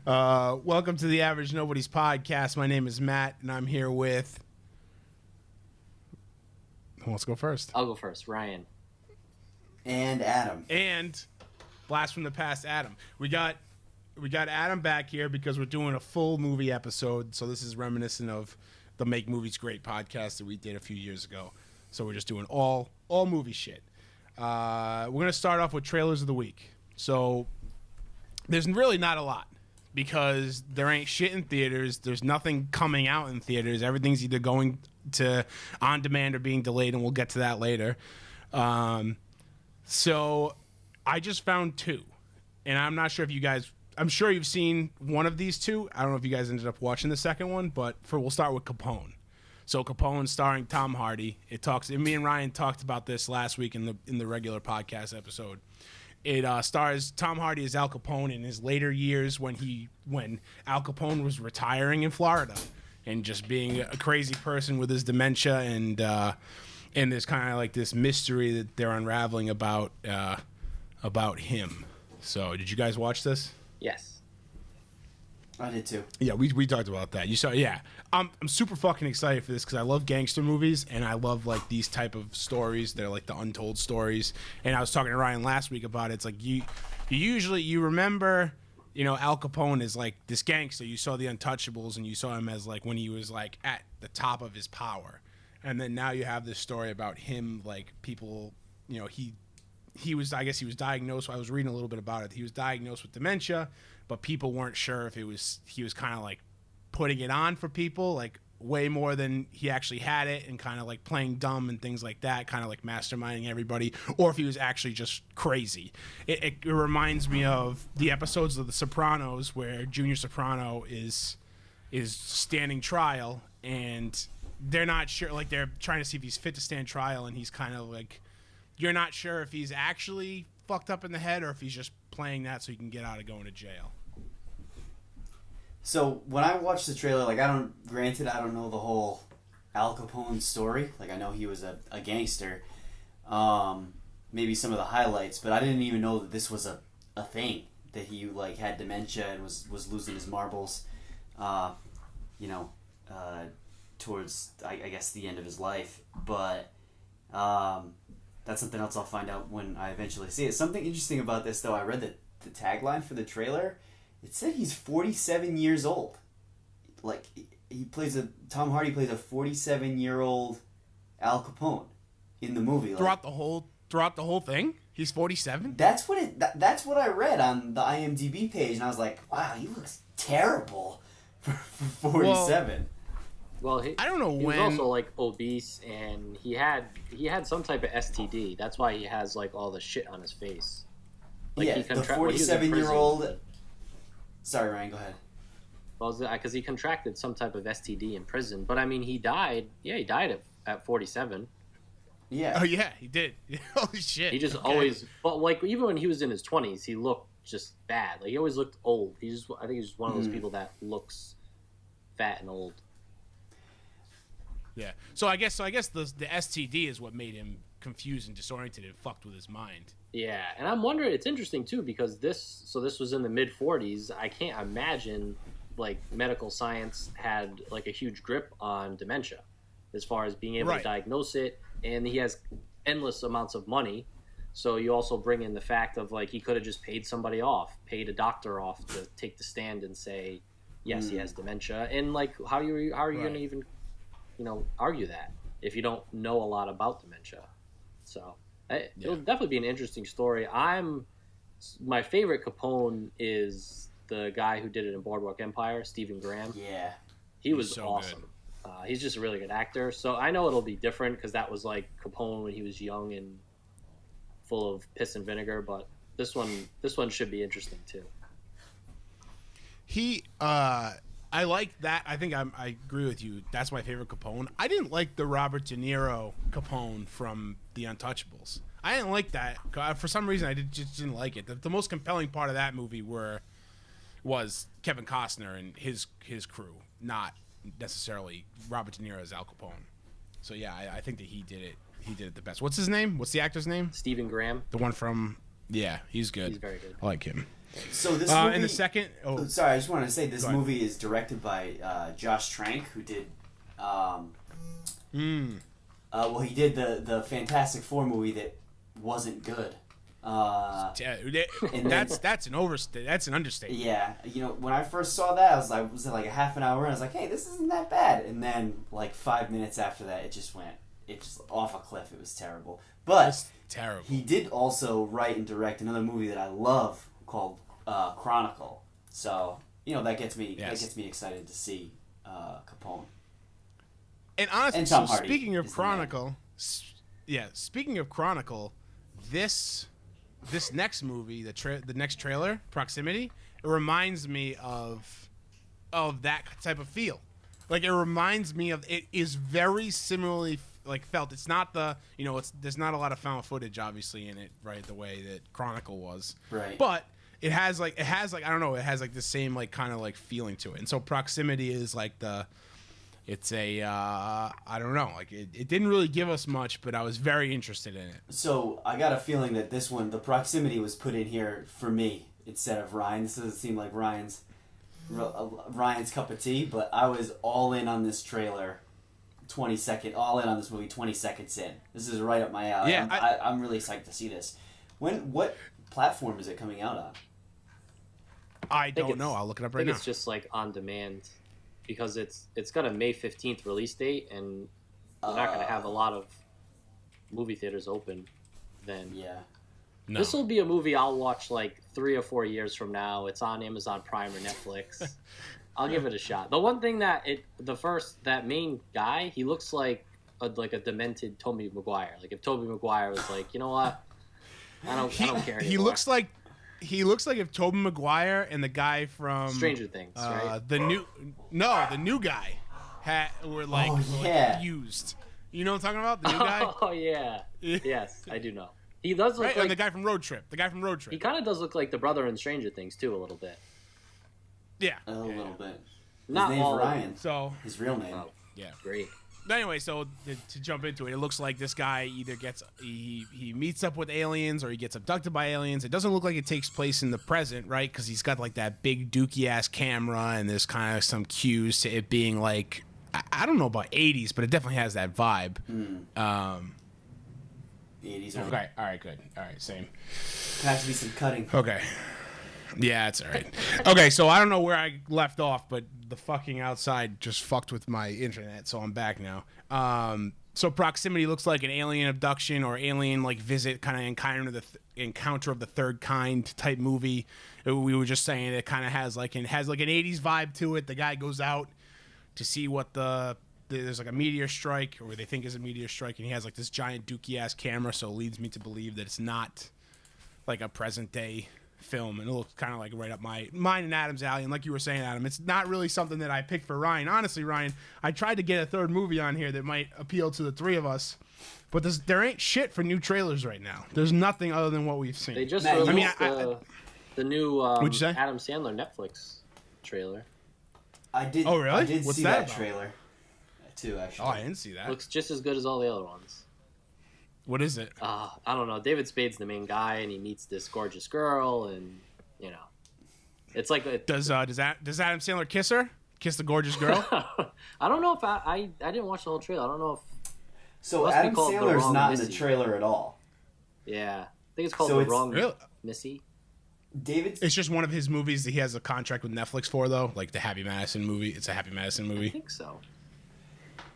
Welcome to the Average Nobody's podcast. My name is Matt, and I'm here with... Who wants to go first? I'll go first. Ryan. And Adam. And blast from the past, Adam. We got Adam back here because we're doing a full movie episode. So this is reminiscent of the Make Movies Great podcast that we did a few years ago. So we're just doing all movie shit. We're going to start off with trailers of the week. So there's really not a lot because there ain't shit in theaters. There's nothing coming out in theaters. Everything's either going to on demand or being delayed, and we'll get to that later. So I just found two, and I'm not sure if you guys... I'm sure you've seen one of these two. I don't know if you guys ended up watching the second one, but we'll start with Capone. So Capone, starring Tom Hardy. Me and Ryan talked about this last week in the regular podcast episode. It stars Tom Hardy as Al Capone in his later years when Al Capone was retiring in Florida and just being a crazy person with his dementia, and there's kind of like this mystery that they're unraveling about him. So did you guys watch this? Yes. I did too. Yeah, we talked about that. You saw, yeah. I'm super fucking excited for this because I love gangster movies and I love like these type of stories. They're like the untold stories. And I was talking to Ryan last week about it. It's like you remember, Al Capone is like this gangster. You saw The Untouchables and you saw him as like when he was like at the top of his power. And then now you have this story about him, like people, he was diagnosed. I was reading a little bit about it. He was diagnosed with dementia, but people weren't sure if he was kind of like putting it on for people, like way more than he actually had it, and kind of like playing dumb and things like that, kind of like masterminding everybody, or if he was actually just crazy. It reminds me of the episodes of The Sopranos where Junior Soprano is standing trial, and they're not sure, like they're trying to see if he's fit to stand trial, and he's kind of like, you're not sure if he's actually fucked up in the head or if he's just playing that so he can get out of going to jail. So when I watched the trailer, like I don't know the whole Al Capone story. Like I know he was a gangster, maybe some of the highlights, but I didn't even know that this was a thing, that he like had dementia and was losing his marbles, towards I guess the end of his life. But that's something else I'll find out when I eventually see it. Something interesting about this, though, I read the tagline for the trailer. It said he's 47 years old. Like, Tom Hardy plays a 47-year-old Al Capone in the movie. Throughout the whole thing? He's 47? That's what I read on the IMDb page, and I was like, wow, he looks terrible for 47. Well, I don't know he when. He was also like obese, and he had some type of STD. That's why he has like all the shit on his face. Like, yeah, the 47-year-old. Sorry, Ryan, go ahead. Well, because he contracted some type of STD in prison, but I mean, he died. Yeah, he died at 47. Yeah. Oh yeah, he did. Holy shit. He just always, but like even when he was in his 20s, he looked just bad. Like he always looked old. I think he's one of those people that looks fat and old. Yeah. So I guess the STD is what made him confused and disoriented and fucked with his mind. Yeah, and I'm wondering, it's interesting too because this was in the mid 40s. I can't imagine like medical science had like a huge grip on dementia as far as being able to diagnose it, and he has endless amounts of money. So you also bring in the fact of like he could have just paid a doctor off to take the stand and say, yes, he has dementia. And like how are you going to even argue that if you don't know a lot about dementia? So it'll definitely be an interesting story. My favorite Capone is the guy who did it in Boardwalk Empire, Stephen Graham. Yeah, he was so awesome. He's just a really good actor. So I know it'll be different because that was like Capone when he was young and full of piss and vinegar. But this one should be interesting too. I like that. I think I agree with you. That's my favorite Capone. I didn't like the Robert De Niro Capone from The Untouchables. I didn't like that. For some reason, I just didn't like it. The most compelling part of that movie was Kevin Costner and his crew, not necessarily Robert De Niro as Al Capone. So yeah, I think that he did it the best. What's his name? What's the actor's name? Stephen Graham. The one from... Yeah, he's good. He's very good. I like him. So this movie, and the second, sorry, I just wanted to say this movie is directed by Josh Trank, who did, well, he did the Fantastic Four movie that wasn't good. And that's an understatement. Yeah, when I first saw that, I was like a half an hour in. I was like, hey, this isn't that bad. And then like 5 minutes after that, it just off a cliff. It was terrible. But It's terrible. he did also write and direct another movie that I love called Chronicle. So that gets me excited to see Capone. And honestly, And Tom so Hardy speaking of is the Chronicle, this next movie, the next trailer, Proximity, it reminds me of that type of feel. Like it reminds me of, it is very similarly like felt. It's not there's not a lot of found footage obviously in it, right? The way that Chronicle was, Right. But it has like I don't know, it has like the same like kind of like feeling to it. And so Proximity is like it's a I don't know, like it didn't really give us much, but I was very interested in it. So I got a feeling that this one, the Proximity, was put in here for me instead of Ryan. This doesn't seem like Ryan's cup of tea, but I was all in on this trailer. All in on this movie 20 seconds in. This is right up my alley. Yeah, I'm really psyched to see this. What platform is it coming out on? I don't know. I'll look it up right now. It's just like on demand, because it's got a May 15th release date, and we're not going to have a lot of movie theaters open then. Yeah. No. This will be a movie I'll watch like 3 or 4 years from now. It's on Amazon Prime or Netflix. I'll give it a shot. The one thing that that main guy, he looks like a demented Tobey Maguire. Like if Tobey Maguire was like, you know what, I don't care anymore. He looks like if Tobey Maguire and the guy from Stranger Things, right? the new guy were fused. You know what I'm talking about? The new guy. Oh yeah. Yes, I do know. He does look right? like And the guy from Road Trip. He kind of does look like the brother in Stranger Things too, a little bit. Yeah, A little bit. Not His name's all. Ryan. So His real name. Oh, yeah. great. But anyway, so to jump into it, it looks like this guy either he meets up with aliens or he gets abducted by aliens. It doesn't look like it takes place in the present, right? Because he's got like that big dookie ass camera, and there's kind of some cues to it being like, I don't know about 80s, but it definitely has that vibe. The 80s are. Okay, all right, good. All right, same. Has to be some cutting. Okay. Yeah, it's all right. Okay, so I don't know where I left off, but the fucking outside just fucked with my internet, so I'm back now. So Proximity looks like an alien abduction or alien like visit, kind of encounter of the third kind type movie. We were just saying it kind of has like an 80s vibe to it. The guy goes out to see what there's like a meteor strike, or they think is a meteor strike, and he has like this giant dookie ass camera, so it leads me to believe that it's not like a present day film, and it looks kind of like right up mine and Adam's alley. And like you were saying, Adam, it's not really something that I picked for Ryan. Honestly, Ryan, I tried to get a third movie on here that might appeal to the three of us, but there ain't shit for new trailers right now. There's nothing other than what we've seen. They just Matt, released the new What'd you say? Adam Sandler Netflix trailer. I did. Oh, really? I did What's see that that about? trailer too. Actually. Oh, I didn't see that. Looks just as good as all the other ones. What is it? I don't know. David Spade's the main guy, and he meets this gorgeous girl, and it's like Does Adam Sandler kiss her? Kiss the gorgeous girl? I don't know if I didn't watch the whole trailer. I don't know if So must be Adam called The Sandler's Wrong not in the Missy. trailer at all. I think it's called So The it's- Wrong Really? Missy. David. It's just one of his movies that he has a contract with Netflix for, though, like the Happy Madison movie. It's a Happy Madison I movie. think so.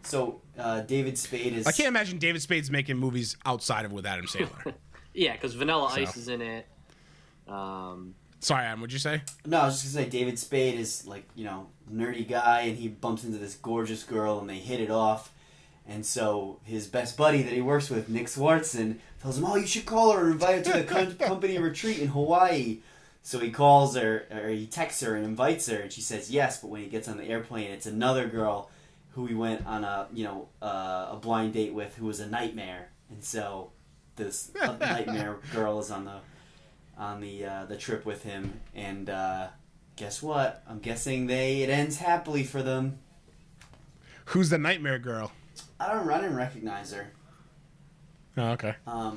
So David Spade is. I can't imagine David Spade's making movies outside of with Adam Sandler. Yeah, because Vanilla Ice is in it. Sorry, Adam, what'd you say? No, I was just gonna say David Spade is like nerdy guy, and he bumps into this gorgeous girl, and they hit it off. And so his best buddy that he works with, Nick Swartzen, tells him, "Oh, you should call her and invite her to the company retreat in Hawaii." So he calls her, or he texts her and invites her, and she says yes. But when he gets on the airplane, it's another girl who he went on a blind date with, who was a nightmare. And so this nightmare girl is on the trip with him. And guess what? I'm guessing it ends happily for them. Who's the nightmare girl? I didn't recognize her. Oh, okay. I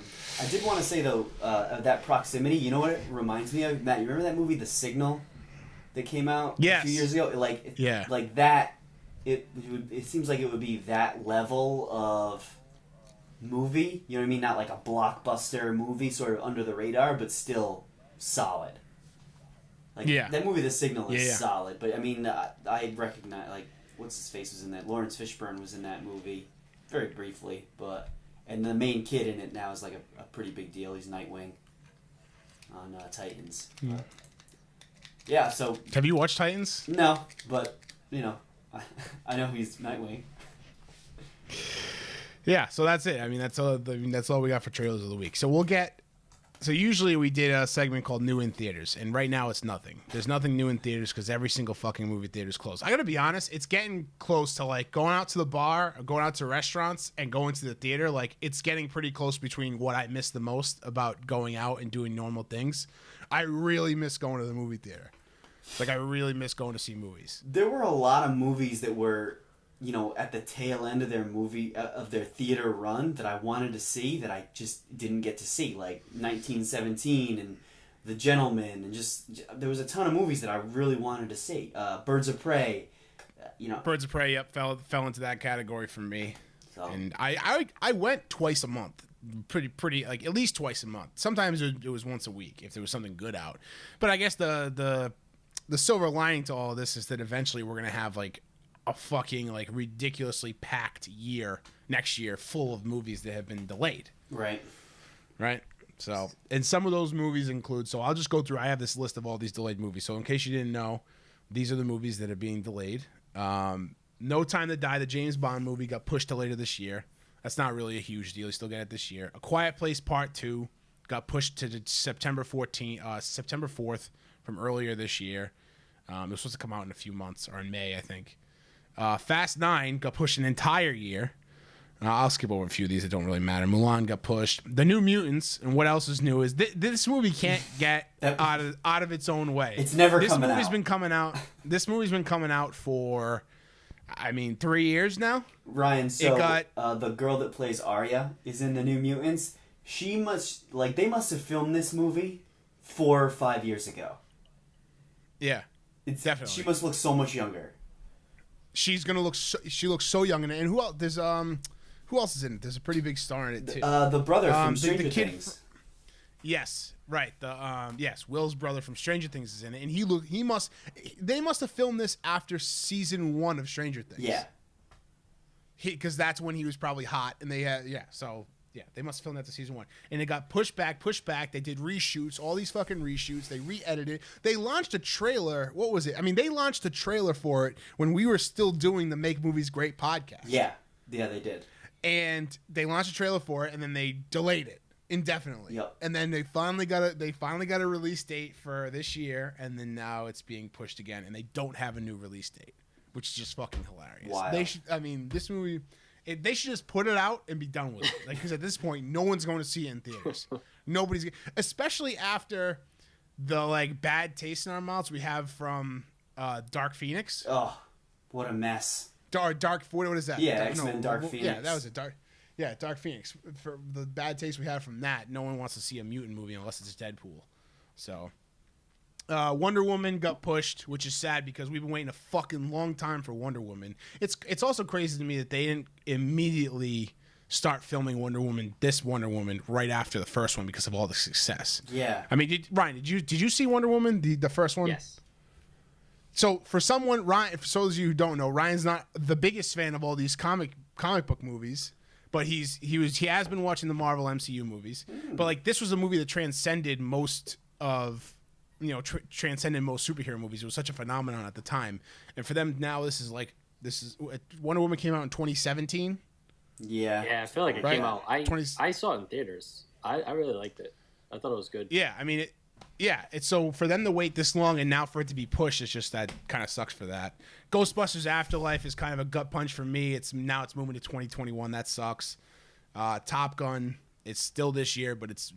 did want to say though, that proximity. You know what it reminds me of, Matt? You remember that movie, The Signal, that came out a few years ago? Like that. It seems like it would be that level of movie. You know what I mean? Not like a blockbuster movie, sort of under the radar, but still solid. Like that movie, The Signal, is solid. But I mean, I recognize, like, what's his face was in that. Lawrence Fishburne was in that movie, very briefly, but. And the main kid in it now is like a pretty big deal. He's Nightwing on Titans. Yeah, so... Have you watched Titans? No, but, you know, I know he's Nightwing. Yeah, so that's it. I mean, that's all we got for trailers of the week. So we'll get... So usually we did a segment called New in Theaters, and right now it's nothing. There's nothing new in theaters because every single fucking movie theater is closed. I gotta be honest, it's getting close to like going out to the bar, or going out to restaurants, and going to the theater. Like, it's getting pretty close between what I miss the most about going out and doing normal things. I really miss going to the movie theater. Like, I really miss going to see movies. There were a lot of movies that were, you know, at the tail end of their theater run that I wanted to see that I just didn't get to see, like 1917 and The Gentleman, and just there was a ton of movies that I really wanted to see. Birds of Prey, you know. Birds of Prey, yep, fell into that category for me. So. And I went twice a month, pretty like at least twice a month. Sometimes it was once a week if there was something good out. But I guess the silver lining to all of this is that eventually we're gonna have like a fucking like ridiculously packed year next year full of movies that have been delayed. Right. So, and some of those movies include, so I'll just go through, I have this list of all these delayed movies. So in case you didn't know, these are the movies that are being delayed. No Time to Die, the James Bond movie, got pushed to later this year. That's not really a huge deal. You still get it this year. A Quiet Place Part 2 got pushed to September 4th from earlier this year. It was supposed to come out in a few months, or in May, I think. Fast 9 got pushed an entire year. I'll skip over a few of these that don't really matter. Mulan got pushed. The New Mutants, and what else is new is this movie can't get out of its own way. It's never coming out. This movie's been coming out. This movie's been coming out for, 3 years now. Ryan, so the girl that plays Arya is in the New Mutants. They must have filmed this movie 4 or 5 years ago. Yeah, definitely. She must look so much younger. She's gonna look. She looks so young in it. And who else? Who else is in it? There's a pretty big star in it too. The brother from Stranger Things. Yes, right. Will's brother from Stranger Things is in it, and they must have filmed this after season 1 of Stranger Things. Yeah. Because that's when he was probably hot, and they had they must have filmed that to season 1, and it got pushed back. They did reshoots, all these fucking reshoots. They re-edited. They launched a trailer. What was it? They launched a trailer for it when we were still doing the Make Movies Great podcast. Yeah, they did. And they launched a trailer for it, and then they delayed it indefinitely. Yep. And then they finally got a release date for this year, and then now it's being pushed again, and they don't have a new release date, which is just fucking hilarious. Wow. This movie. They should just put it out and be done with it. Because at this point, no one's going to see it in theaters. Nobody's, especially after the bad taste in our mouths we have from Dark Phoenix. Oh, what a mess! Dark. What is that? Yeah, X-Men Dark Phoenix. Yeah, that was a Dark. Yeah, Dark Phoenix. For the bad taste we had from that, no one wants to see a mutant movie unless it's Deadpool. So. Wonder Woman got pushed, which is sad because we've been waiting a fucking long time for Wonder Woman. It's also crazy to me that they didn't immediately start filming this Wonder Woman right after the first one because of all the success. Yeah. Ryan, did you see Wonder Woman, the first one? Yes. So for those of you who don't know, Ryan's not the biggest fan of all these comic book movies, but he has been watching the Marvel MCU movies. But this was a movie that transcended most of. Transcended most superhero movies. It was such a phenomenon at the time, and for them now, this is Wonder Woman came out in 2017. Yeah, I feel like it came out. I saw it in theaters. I really liked it. I thought it was good. Yeah, it's so for them to wait this long and now for it to be pushed, it's just that kind of sucks for that. Ghostbusters Afterlife is kind of a gut punch for me. It's moving to 2021. That sucks. Top Gun, it's still this year, but it's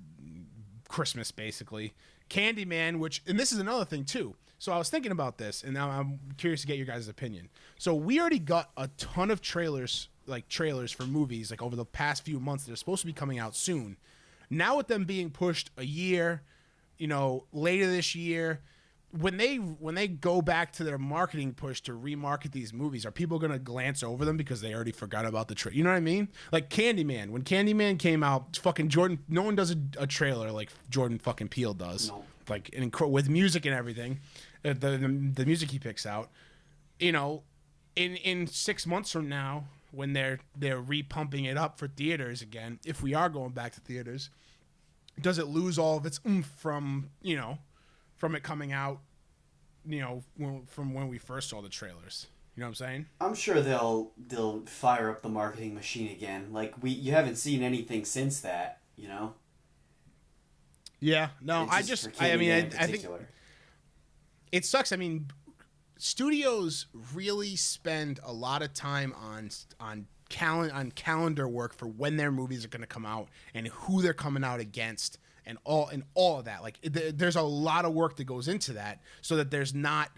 Christmas basically. Candyman, and this is another thing too. So I was thinking about this, and now I'm curious to get your guys' opinion. So we already got a ton of trailers like trailers for movies like over the past few months that are supposed to be coming out soon. Now with them being pushed a year, later this year, when they go back to their marketing push to remarket these movies, are people going to glance over them because they already forgot about the trailer? You know what I mean? Like Candyman. When Candyman came out, fucking Jordan, no one does a trailer like Jordan fucking Peele does. No. Like with music and everything, the music he picks out. In 6 months from now, when they're repumping it up for theaters again, if we are going back to theaters, does it lose all of its oomph from it coming out, from when we first saw the trailers? You know what I'm saying? I'm sure they'll fire up the marketing machine again. Like you haven't seen anything since that, Yeah, no, I think it sucks. I mean, studios really spend a lot of time on calendar work for when their movies are going to come out and who they're coming out against and all of that. Like there's a lot of work that goes into that so that there's not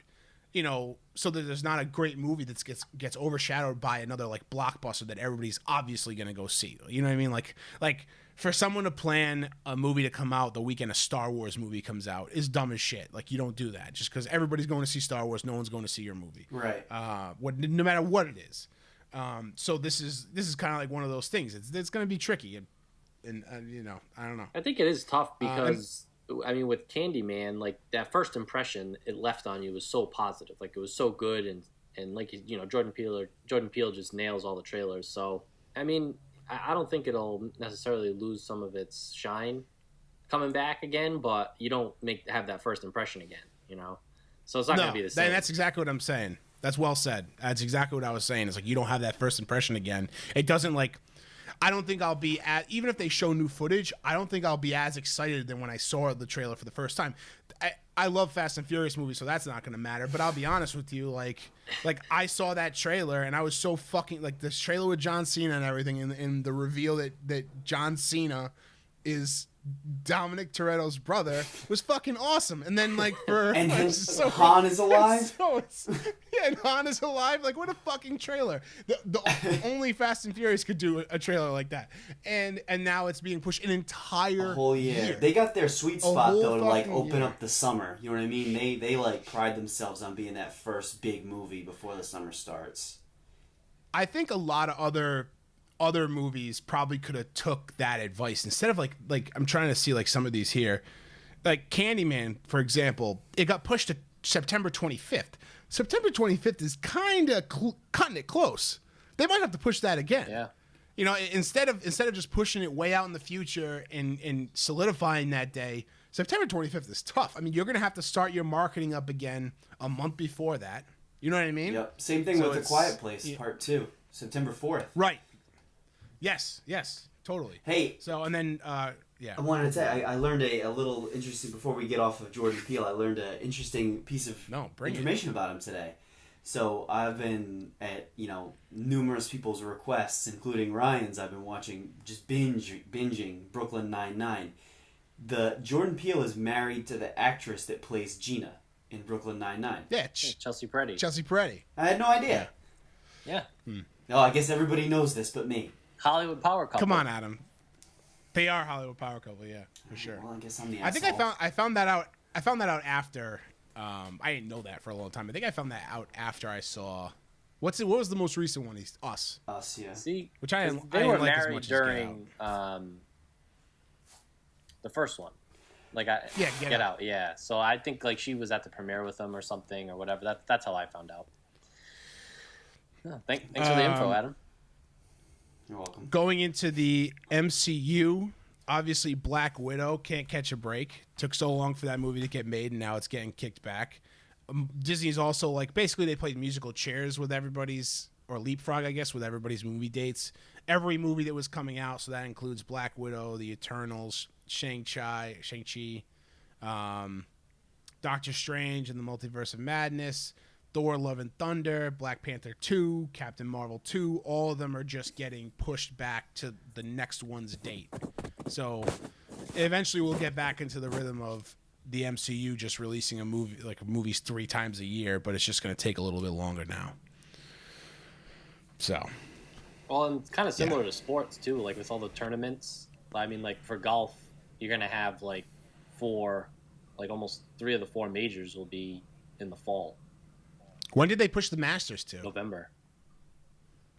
a great movie that gets overshadowed by another like blockbuster that everybody's obviously going to go see. You know what I mean? Like for someone to plan a movie to come out the weekend a Star Wars movie comes out is dumb as shit. Like, you don't do that just because everybody's going to see Star Wars. No one's going to see your movie. Right. No matter what it is. So this is kind of like one of those things. It's going to be tricky. And I don't know. I think it is tough because, with Candyman, like that first impression it left on you was so positive. Like it was so good. And like, Jordan Peele just nails all the trailers. So, I don't think it'll necessarily lose some of its shine coming back again, but you don't have that first impression again, So it's not going to be the same. That's exactly what I'm saying. That's well said. That's exactly what I was saying. It's like you don't have that first impression again. It doesn't I don't think I'll be even if they show new footage, I don't think I'll be as excited than when I saw the trailer for the first time. I love Fast and Furious movies, so that's not going to matter. But I'll be honest with you, like I saw that trailer and I was so fucking this trailer with John Cena and everything, and the reveal that John Cena is Dominic Toretto's brother was fucking awesome. And then Han is alive. And Han is alive. Like, what a fucking trailer! The only Fast and Furious could do a trailer like that. And now it's being pushed an entire whole year. They got their sweet spot though to open up the summer. You know what I mean? They pride themselves on being that first big movie before the summer starts. I think a lot of other movies probably could have took that advice instead of like I'm trying to see some of these here, like Candyman, for example. It got pushed to September 25th. September 25th is kind of cutting it close. They might have to push that again. Yeah. Instead of just pushing it way out in the future and solidifying that day, September 25th is tough. You're going to have to start your marketing up again a month before that. You know what I mean? Yep. Same thing with The Quiet Place, Part 2, September 4th. Right. Yes, totally. Hey. So, and then, yeah. I wanted to say, I learned a little interesting, before we get off of Jordan Peele, I learned an interesting piece of information about him today. So, I've been at, numerous people's requests, including Ryan's. I've been watching, just binging Brooklyn Nine-Nine. Jordan Peele is married to the actress that plays Gina in Brooklyn Nine-Nine. Yeah, Chelsea Peretti. Chelsea Peretti. I had no idea. Yeah. No, I guess everybody knows this but me. Hollywood power couple. Come on, Adam. They are Hollywood power couple, yeah, for sure. Well, I guess I'm the asshole. I think I found that out. I found that out after. I didn't know that for a long time. I think I found that out after I saw. What was the most recent one? Us, yeah. See, which I they were like married as much during the first one. Get out. Yeah. So I think she was at the premiere with them or something or whatever. That's how I found out. Yeah, thanks for the info, Adam. You're welcome. Going into the MCU, obviously Black Widow can't catch a break. Took so long for that movie to get made, and now it's getting kicked back. Disney's also basically they played musical chairs with everybody's, or leapfrog, I guess, with everybody's movie dates. Every movie that was coming out, so that includes Black Widow, The Eternals, Shang-Chi, Doctor Strange and the Multiverse of Madness, Thor Love and Thunder, Black Panther 2, Captain Marvel 2, all of them are just getting pushed back to the next one's date. So eventually we'll get back into the rhythm of the MCU just releasing a movie, movies 3 times a year, but it's just going to take a little bit longer now. So. Well, and it's kind of similar to sports too, like with all the tournaments. I mean, like for golf, you're gonna have like almost 3 of the 4 majors will be in the fall. When did they push the Masters to? November.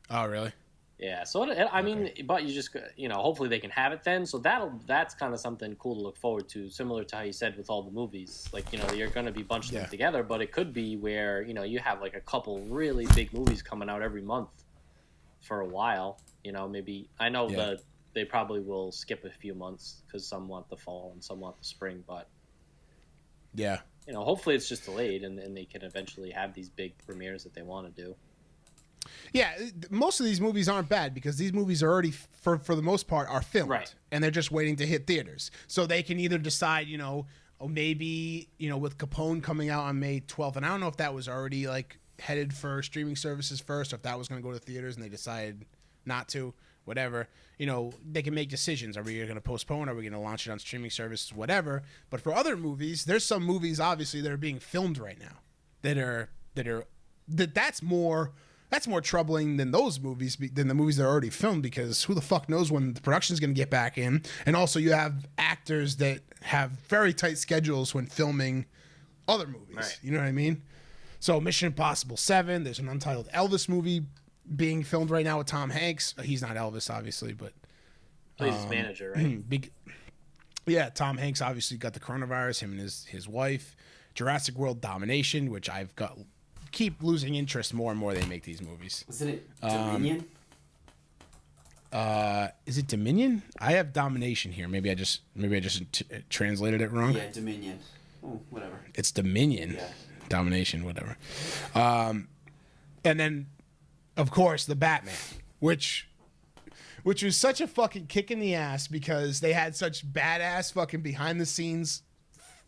Oh, really? Yeah. So I mean, but you just hopefully they can have it then. So that's kind of something cool to look forward to. Similar to how you said with all the movies, like you're going to be bunching them together, but it could be where you have like a couple really big movies coming out every month for a while. Maybe I know they probably will skip a few months because some want the fall and some want the spring, but hopefully it's just delayed and they can eventually have these big premieres that they want to do. Yeah, most of these movies aren't bad because these movies are already, for the most part, are filmed. Right. And they're just waiting to hit theaters. So they can either decide, maybe, with Capone coming out on May 12th, and I don't know if that was already, like, headed for streaming services first or if that was going to go to theaters and they decided not to, whatever. They can make decisions. Are we going to postpone? Are we going to launch it on streaming services? Whatever. But for other movies, there's some movies, obviously, that are being filmed right now that's more troubling than those movies, than the movies that are already filmed, because who the fuck knows when the production's going to get back in. And also you have actors that have very tight schedules when filming other movies. Right. You know what I mean? So Mission Impossible 7, there's an untitled Elvis movie being filmed right now with Tom Hanks. He's not Elvis, obviously, but... Plays his manager, right? Tom Hanks obviously got the coronavirus, him and his wife. Jurassic World Domination, which keep losing interest more and more they make these movies. Isn't it Dominion? Is it Dominion? I have Domination here. Maybe I just translated it wrong. Yeah, Dominion. Oh, whatever. It's Dominion. Yeah. Domination, whatever. And then, of course, the Batman, which was such a fucking kick in the ass because they had such badass fucking behind the scenes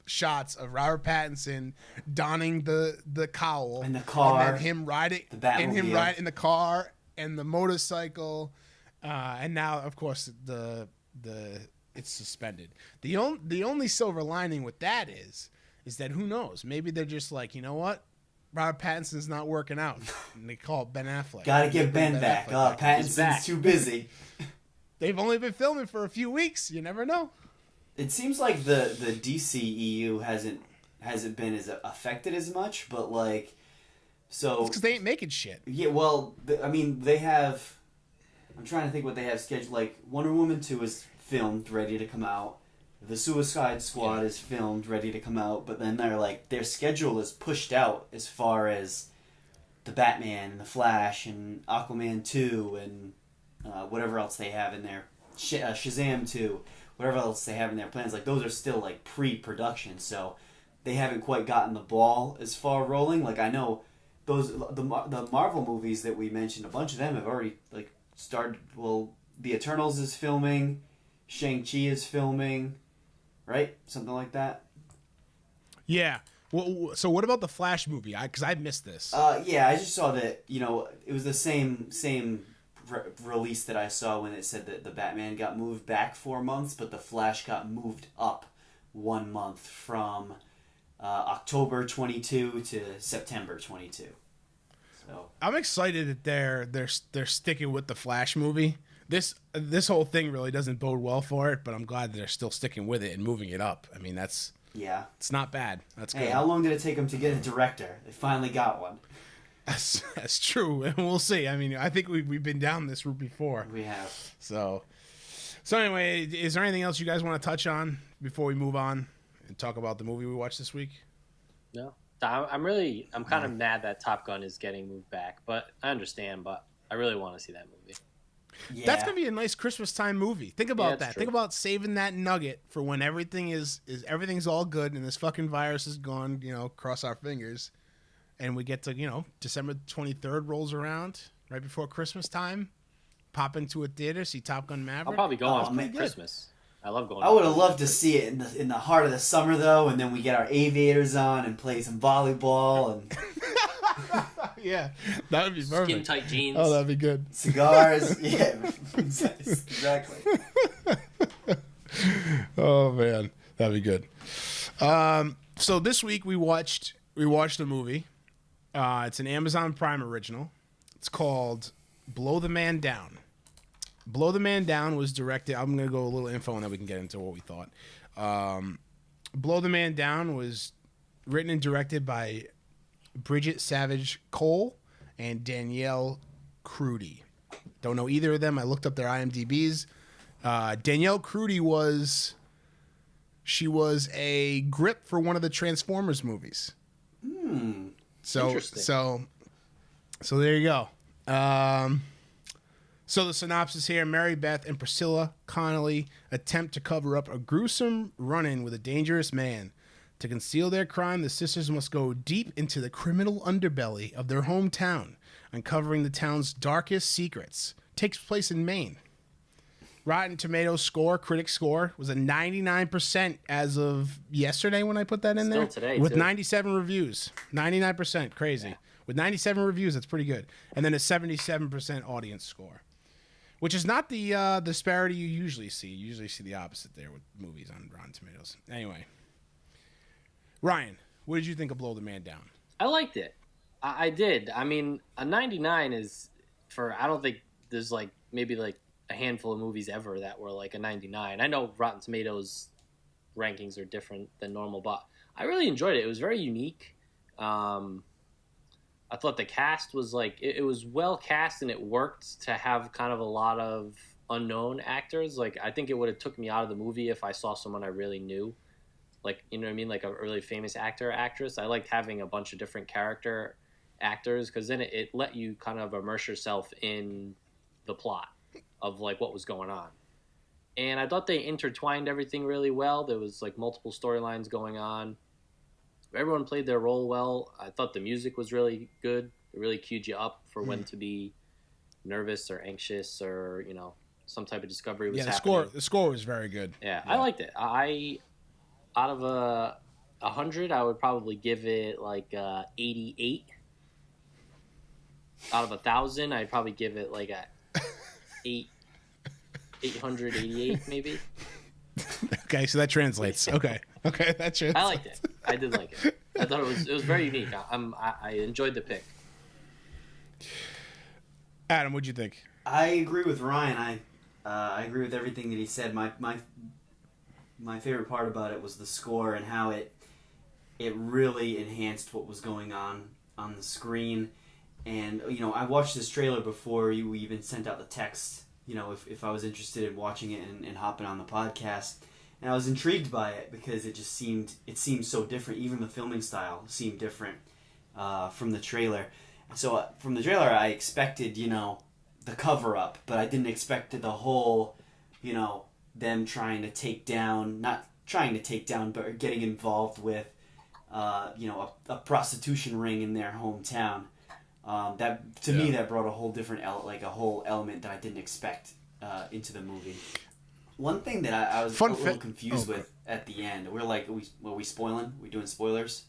shots of Robert Pattinson donning the cowl in the car, and then him riding in the car and the motorcycle, and now of course the it's suspended. The only silver lining with that is that who knows, maybe they're just like, you know what, Robert Pattinson's not working out, and they call Ben Affleck. Gotta get Ben back. Pattinson's too busy. They've only been filming for a few weeks. You never know. It seems like the DCEU hasn't been as affected as much, but like, so it's because they ain't making shit. Yeah, well, I mean, they have. I'm trying to think what they have scheduled. Like, Wonder Woman 2 is filmed, ready to come out. The Suicide Squad is filmed, ready to come out. But then their schedule is pushed out as far as the Batman and the Flash and Aquaman 2 and whatever else they have in there, Shazam 2. Whatever else they have in their plans, like those are still like pre-production, so they haven't quite gotten the ball as far rolling. Like I know the Marvel movies that we mentioned, a bunch of them have already like started. Well, the Eternals is filming, Shang-Chi is filming, right? Something like that. Yeah. Well, so what about the Flash movie? Because I missed this. Yeah, I just saw that. It was the same release that I saw when it said that the Batman got moved back 4 months, but the Flash got moved up 1 month from October 22 to September 22. So I'm excited that they're sticking with the Flash movie. This whole thing really doesn't bode well for it, but I'm glad that they're still sticking with it and moving it up. I mean, it's not bad. That's good. Hey, how long did it take them to get a director? They finally got one. That's true, and we'll see. I mean, I think we've been down this route before. We have. So anyway, is there anything else you guys want to touch on before we move on and talk about the movie we watched this week? No, I'm kind of mad that Top Gun is getting moved back, but I understand. But I really want to see that movie. Yeah. That's gonna be a nice Christmas time movie. Think about that. True. Think about saving that nugget for when everything's all good and this fucking virus is gone. Cross our fingers. And we get to, December 23rd rolls around right before Christmas time. Pop into a theater, see Top Gun Maverick. I'll probably go on Christmas. I love going. I would have loved to see it in the heart of the summer though, and then we get our aviators on and play some volleyball and. Yeah, that would be perfect. Skin tight jeans. Oh, that'd be good. Cigars, yeah, exactly. Oh man, that'd be good. So this week we watched a movie. It's an Amazon Prime original. It's called Blow the Man Down. Blow the Man Down was directed. I'm going to go a little info and then we can get into what we thought. Blow the Man Down was written and directed by Bridget Savage Cole and Danielle Crudy. Don't know either of them. I looked up their IMDb's. Danielle Crudy was a grip for one of the Transformers movies. So there you go. So the synopsis here: Mary Beth and Priscilla Connolly attempt to cover up a gruesome run-in with a dangerous man. To conceal their crime, the sisters must go deep into the criminal underbelly of their hometown, uncovering the town's darkest secrets. Takes place in Maine. Rotten Tomatoes score, critic score, was a 99% as of yesterday when I put that in there. Still today, with too. 97 reviews. 99%, crazy. Yeah. With 97 reviews, that's pretty good. And then a 77% audience score, which is not the disparity you usually see. You usually see the opposite there with movies on Rotten Tomatoes. Anyway, Ryan, what did you think of Blow the Man Down? I liked it. I did. I mean, a 99 is for, I don't think there's like maybe like a handful of movies ever that were like a 99. I know Rotten Tomatoes rankings are different than normal, but I really enjoyed it. It was very unique. I thought the cast was like, it was well cast and it worked to have kind of a lot of unknown actors. Like, I think it would have took me out of the movie if I saw someone I really knew. Like, you know what I mean? Like a really famous actor or actress. I liked having a bunch of different character actors because then it let you kind of immerse yourself in the plot of like what was going on. And I thought they intertwined everything really well. There was like multiple storylines going on. Everyone played their role well. I thought the music was really good. It really cued you up for when to be nervous or anxious or, you know, some type of discovery was happening. The score was very good. Yeah, I liked it. Out of 100, I would probably give it like 88. Out of 1,000, I'd probably give it like a 888 maybe. Okay, so that translates. Okay, that translates. I liked it. I did like it. I thought it was very unique. I enjoyed the pick. Adam, what'd you think? I agree with Ryan. I agree with everything that he said. My favorite part about it was the score and how it really enhanced what was going on the screen. And, you know, I watched this trailer before you even sent out the text, you know, if I was interested in watching it and hopping on the podcast. And I was intrigued by it because it seemed so different. Even the filming style seemed different from the trailer. So from the trailer, I expected, you know, the cover-up, but I didn't expect the whole, you know, them trying to take down, not trying to take down, but getting involved with, you know, a prostitution ring in their hometown. That to me, that brought a whole different element that I didn't expect into the movie. One thing that I was a little confused with at the end, we're like, are we spoiling? We doing spoilers?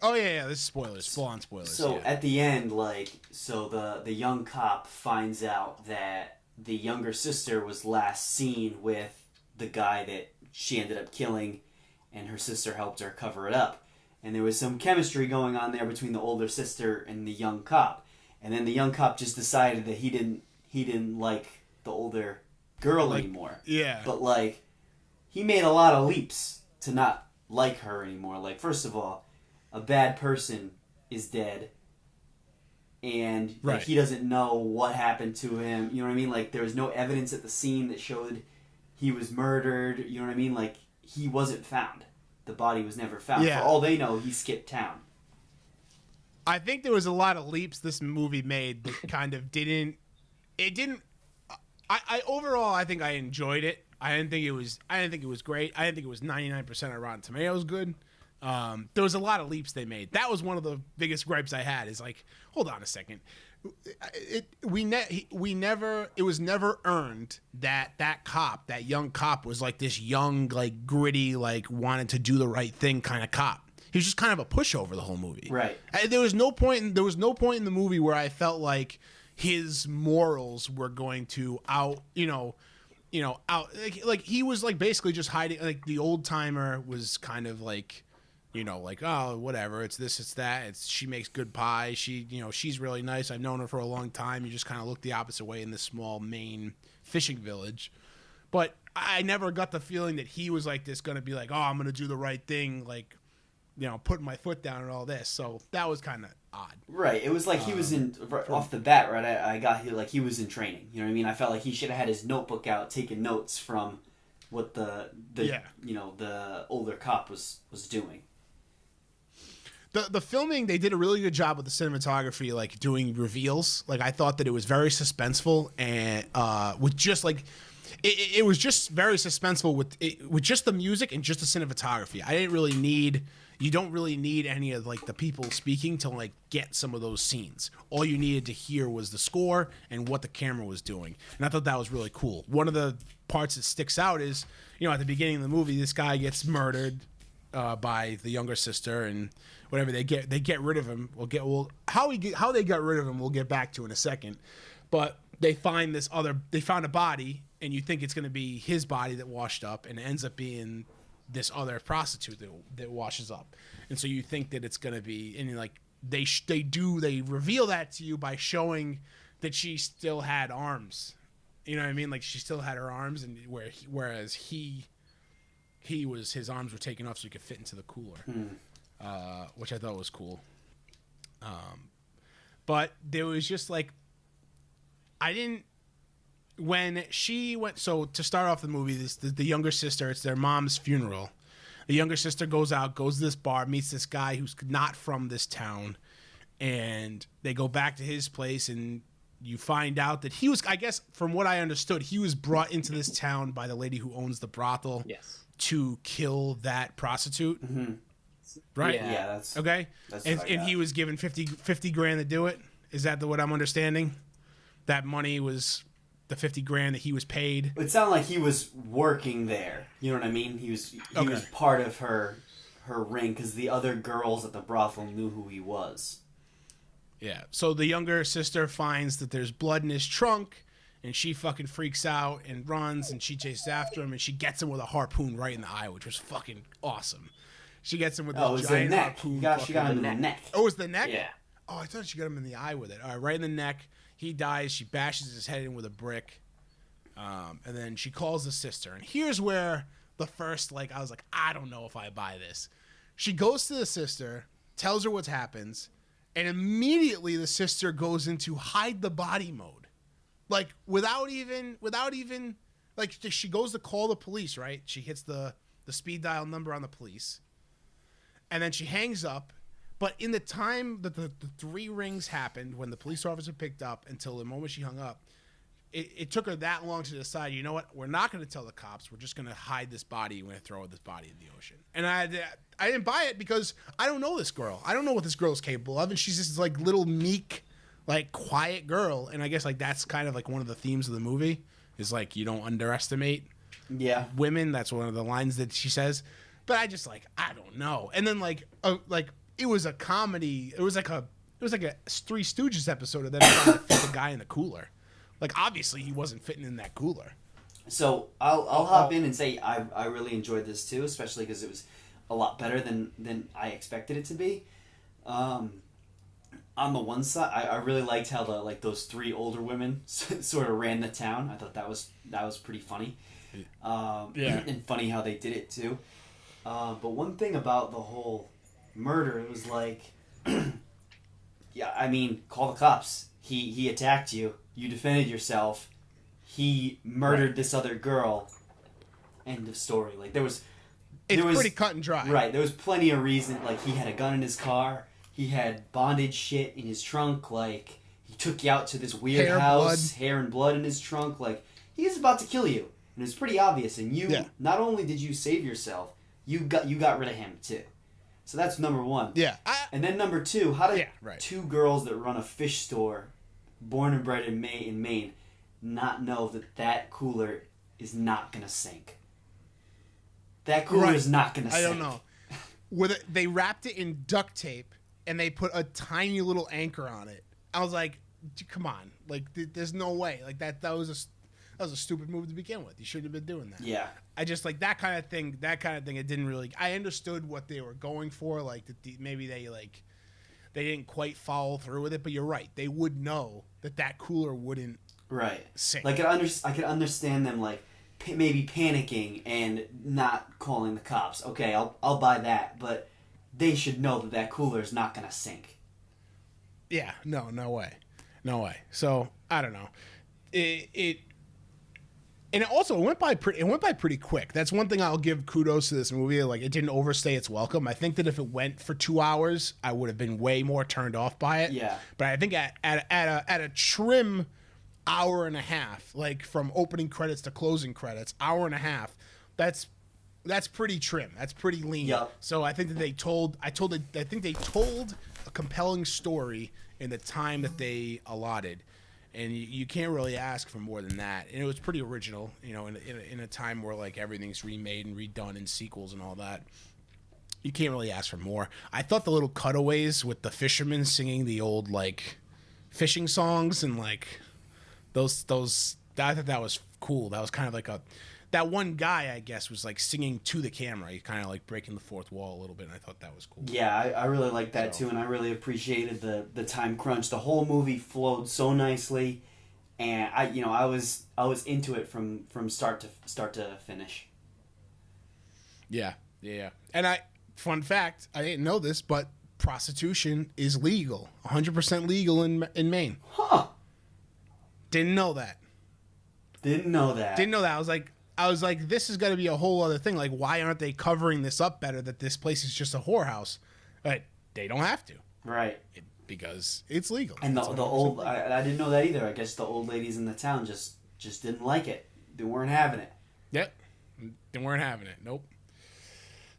Oh yeah, this is spoilers, full on spoilers. So at the end, the young cop finds out that the younger sister was last seen with the guy that she ended up killing, and her sister helped her cover it up. And there was some chemistry going on there between the older sister and the young cop. And then the young cop just decided that he didn't like the older girl anymore. Yeah. But he made a lot of leaps to not like her anymore. Like, first of all, a bad person is dead. And he doesn't know what happened to him. You know what I mean? Like, there was no evidence at the scene that showed he was murdered. You know what I mean? Like, he wasn't found. The body was never found. Yeah. For all they know, he skipped town. I think there was a lot of leaps this movie made that kind of didn't. It didn't. I overall, I think I enjoyed it. I didn't think it was great. I didn't think it was 99% on Rotten Tomatoes good. There was a lot of leaps they made. That was one of the biggest gripes I had. Is like, hold on a second. It was never earned that cop, that young cop, was like this young, like gritty, like wanted to do the right thing kind of cop. He was just kind of a pushover the whole movie. Right. There was no point in the movie where I felt like his morals were going to out like he was like basically just hiding. Like the old timer was kind of like like, oh, whatever, it's this, it's that, she makes good pie, she's really nice, I've known her for a long time. You just kind of look the opposite way in this small Maine fishing village. But I never got the feeling that he was like this, gonna be like, oh, I'm gonna do the right thing, like, putting my foot down and all this. So that was kind of odd. Right. It was like he was off the bat, right? I got he was in training. You know what I mean? I felt like he should have had his notebook out, taking notes from what the older cop was doing. The filming, they did a really good job with the cinematography, like doing reveals. Like I thought that it was very suspenseful, and with just like it was just very suspenseful with just the music and just the cinematography. I didn't really need. You don't really need any of like the people speaking to like get some of those scenes. All you needed to hear was the score and what the camera was doing. And I thought that was really cool. One of the parts that sticks out is, at the beginning of the movie, this guy gets murdered by the younger sister, and whatever, they get rid of him. How they got rid of him, we'll get back to in a second. But they found a body, and you think it's going to be his body that washed up, and it ends up being this other prostitute that washes up. And so you think that it's going to be, and like they reveal that to you by showing that she still had arms. You know what I mean? Like she still had her arms, and whereas his arms were taken off so he could fit into the cooler, which I thought was cool. But there was just like, when she went, so to start off the movie, the younger sister, it's their mom's funeral. The younger sister goes to this bar, meets this guy who's not from this town, and they go back to his place, and you find out that he was, I guess, from what I understood, he was brought into this town by the lady who owns the brothel. Yes. to kill that prostitute. Mm-hmm. Right? Yeah, that's okay. That's and he was given 50 grand to do it. Is that what I'm understanding? That money was the 50 grand that he was paid. It sounded like he was working there. You know what I mean? He was part of her ring because the other girls at the brothel knew who he was. Yeah. So the younger sister finds that there's blood in his trunk, and she fucking freaks out and runs, and she chases after him, and she gets him with a harpoon right in the eye, which was fucking awesome. She gets him with a giant harpoon. She got him in the neck. Oh, it was the neck? Yeah. Oh, I thought she got him in the eye with it. All right, right in the neck. He dies. She bashes his head in with a brick. And then she calls the sister. And here's where the first, I was like, I don't know if I buy this. She goes to the sister, tells her what happens, and immediately the sister goes into hide the body mode. Like, without even, she goes to call the police, right? She hits the speed dial number on the police. And then she hangs up. But in the time that the 3 rings happened, when the police officer picked up until the moment she hung up, it took her that long to decide, you know what, we're not going to tell the cops. We're just going to hide this body. We're going to throw this body in the ocean. And I didn't buy it because I don't know this girl. I don't know what this girl is capable of. And she's this little meek, quiet girl. And I guess that's kind of one of the themes of the movie is you don't underestimate women. That's one of the lines that she says. But I just I don't know. And then it was a comedy. It was like a Three Stooges episode of them trying to fit the guy in the cooler. Obviously he wasn't fitting in that cooler. So I'll hop in and say I really enjoyed this too, especially because it was a lot better than I expected it to be. On the one side, I really liked how those 3 older women sort of ran the town. I thought that was pretty funny. And funny how they did it too. But one thing about the whole murder, it was call the cops. He attacked you. You defended yourself. He murdered this other girl. End of story. It's pretty cut and dry. Right. There was plenty of reason. He had a gun in his car. He had bondage shit in his trunk. He took you out to this weird house. Hair and blood in his trunk. He was about to kill you. And it was pretty obvious. And you, not only did you save yourself, you got rid of him too. So that's number 1. Yeah. And then number 2, how did 2 girls that run a fish store, born and bred in Maine, not know that cooler is not going to sink? That cooler is not going to sink. I don't know. They wrapped it in duct tape, and they put a tiny little anchor on it. I was like, come on. There's no way. That was that was a stupid move to begin with. You shouldn't have been doing that. Yeah. I just like that kind of thing. It didn't really. I understood what they were going for. Like maybe they didn't quite follow through with it. But you're right. They would know that cooler wouldn't sink. Like I could understand them like maybe panicking and not calling the cops. Okay, I'll buy that. But they should know that cooler is not gonna sink. Yeah. No way. So I don't know. And it also went by pretty quick. That's one thing I'll give kudos to this movie. Like, it didn't overstay its welcome. I think that if it went for 2 hours, I would have been way more turned off by it. Yeah. But I think at a trim hour and a half, like from opening credits to closing credits, hour and a half, that's pretty trim. That's pretty lean. Yep. So I think that they told a compelling story in the time that they allotted. And you can't really ask for more than that. And it was pretty original, in a time where like everything's remade and redone in sequels and all that. You can't really ask for more. I thought the little cutaways with the fishermen singing the old like fishing songs and like those I thought that was cool. That was kind of like that one guy, I guess, was like singing to the camera. He kind of like breaking the fourth wall a little bit, and I thought that was cool. Yeah, I really liked that too, and I really appreciated the time crunch. The whole movie flowed so nicely, and I was into it from start to finish. Yeah. And fun fact, I didn't know this, but prostitution is legal, 100% legal in Maine. Huh? Didn't know that. I was like, this is going to be a whole other thing. Like, why aren't they covering this up better that this place is just a whorehouse? But they don't have to. Right. Because it's legal. And the old, I didn't know that either. I guess the old ladies in the town just didn't like it. They weren't having it. Yep. They weren't having it. Nope.